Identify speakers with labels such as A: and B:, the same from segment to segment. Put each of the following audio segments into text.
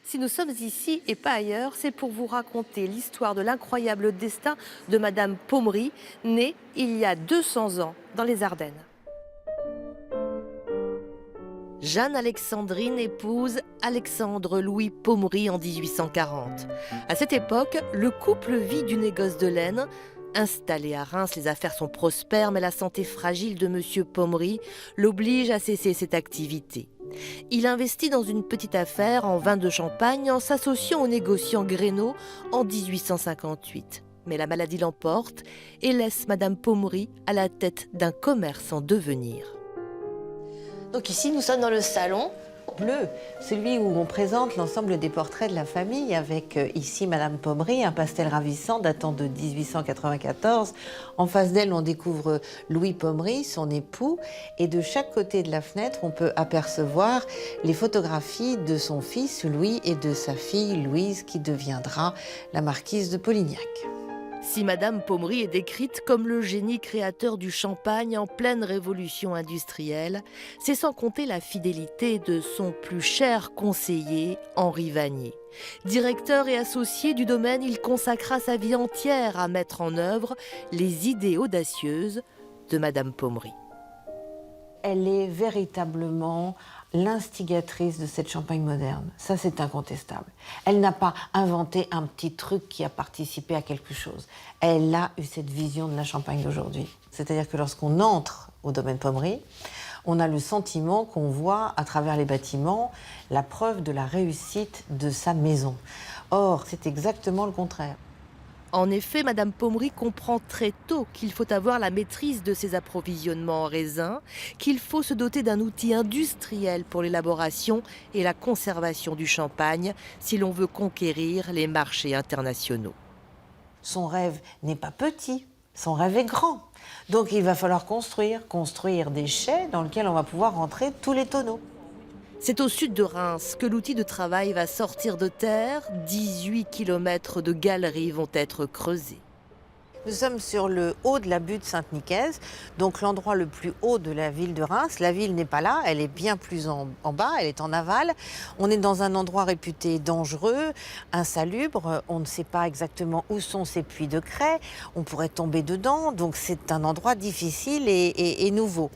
A: Si nous sommes ici et pas ailleurs, c'est pour vous raconter l'histoire de l'incroyable destin de Madame Pommery, née il y a 200 ans dans les Ardennes. Jeanne Alexandrine épouse Alexandre Louis Pommery en 1840. À cette époque, le couple vit du négoce de laine. Installé à Reims, les affaires sont prospères, mais la santé fragile de Monsieur Pommery l'oblige à cesser cette activité. Il investit dans une petite affaire en vin de Champagne en s'associant au négociant Graineau en 1858. Mais la maladie l'emporte et laisse Madame Pommery à la tête d'un commerce en devenir.
B: Donc ici, nous sommes dans le salon.
C: Bleu, celui où on présente l'ensemble des portraits de la famille avec ici Madame Pommery, un pastel ravissant datant de 1894. En face d'elle, on découvre Louis Pommery, son époux, et de chaque côté de la fenêtre, on peut apercevoir les photographies de son fils Louis et de sa fille Louise qui deviendra la marquise de Polignac.
A: Si Madame Pommery est décrite comme le génie créateur du champagne en pleine révolution industrielle, c'est sans compter la fidélité de son plus cher conseiller, Henri Vanier. Directeur et associé du domaine, il consacra sa vie entière à mettre en œuvre les idées audacieuses de Madame Pommery.
C: Elle est véritablement l'instigatrice de cette Champagne moderne. Ça, c'est incontestable. Elle n'a pas inventé un petit truc qui a participé à quelque chose. Elle a eu cette vision de la Champagne d'aujourd'hui. C'est-à-dire que lorsqu'on entre au domaine Pommery, on a le sentiment qu'on voit à travers les bâtiments la preuve de la réussite de sa maison. Or, c'est exactement le contraire.
A: En effet, Madame Pommery comprend très tôt qu'il faut avoir la maîtrise de ses approvisionnements en raisin, qu'il faut se doter d'un outil industriel pour l'élaboration et la conservation du champagne si l'on veut conquérir les marchés internationaux.
C: Son rêve n'est pas petit, son rêve est grand. Donc il va falloir construire des chais dans lesquels on va pouvoir rentrer tous les tonneaux.
A: C'est au sud de Reims que l'outil de travail va sortir de terre. 18 km de galeries vont être creusées.
C: Nous sommes sur le haut de la butte Sainte-Nicaise, donc l'endroit le plus haut de la ville de Reims. La ville n'est pas là, elle est bien plus en bas, elle est en aval. On est dans un endroit réputé dangereux, insalubre. On ne sait pas exactement où sont ces puits de craie. On pourrait tomber dedans, donc c'est un endroit difficile et nouveau.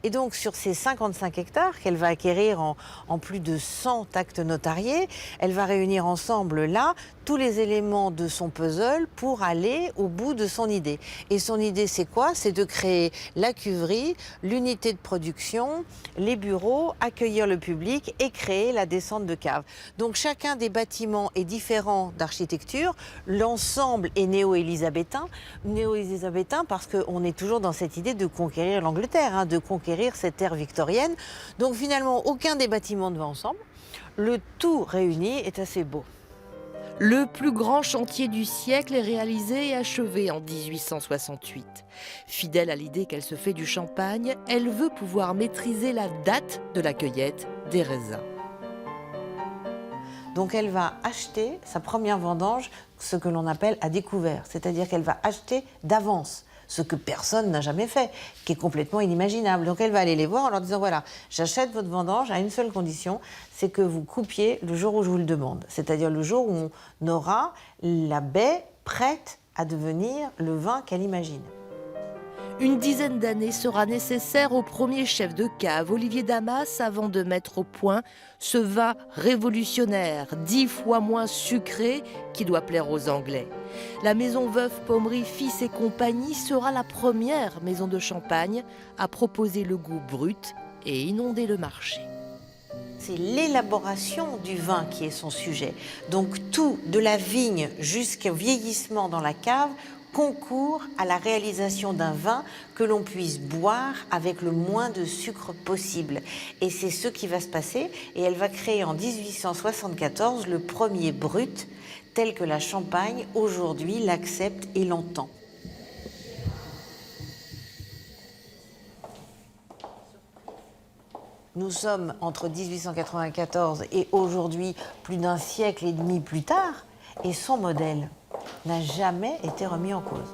C: Et donc sur ces 55 hectares qu'elle va acquérir en plus de 100 actes notariés, elle va réunir ensemble là tous les éléments de son puzzle pour aller au bout de son idée. Et son idée, c'est quoi? C'est de créer la cuverie, l'unité de production, les bureaux, accueillir le public et créer la descente de cave. Donc chacun des bâtiments est différent d'architecture. L'ensemble est néo-élisabétain. Néo-élisabétain parce qu'on est toujours dans cette idée de conquérir l'Angleterre, de conquérir cette ère victorienne. Donc finalement, aucun des bâtiments ne va ensemble. Le tout réuni est assez beau.
A: Le plus grand chantier du siècle est réalisé et achevé en 1868. Fidèle à l'idée qu'elle se fait du champagne, elle veut pouvoir maîtriser la date de la cueillette des raisins.
C: Donc elle va acheter sa première vendange, ce que l'on appelle à découvert, c'est-à-dire qu'elle va acheter d'avance, ce que personne n'a jamais fait, qui est complètement inimaginable. Donc elle va aller les voir en leur disant, voilà, j'achète votre vendange à une seule condition, c'est que vous coupiez le jour où je vous le demande, c'est-à-dire le jour où on aura la baie prête à devenir le vin qu'elle imagine.
A: Une dizaine d'années sera nécessaire au premier chef de cave, Olivier Damas, avant de mettre au point ce vin révolutionnaire, 10 fois moins sucré, qui doit plaire aux Anglais. La maison Veuve Pommery, Fils et compagnie sera la première maison de champagne à proposer le goût brut et inonder le marché.
C: C'est l'élaboration du vin qui est son sujet. Donc tout, de la vigne jusqu'au vieillissement dans la cave, concourt à la réalisation d'un vin que l'on puisse boire avec le moins de sucre possible. Et c'est ce qui va se passer. Et elle va créer en 1874 le premier brut tel que la Champagne aujourd'hui l'accepte et l'entend. Nous sommes entre 1894 et aujourd'hui, plus d'un siècle et demi plus tard, et son modèle n'a jamais été remis en cause.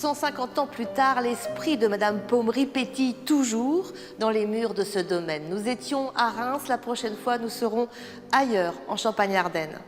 A: 150 ans plus tard, l'esprit de Madame Pommery pétille toujours dans les murs de ce domaine. Nous étions à Reims, la prochaine fois nous serons ailleurs, en Champagne-Ardenne.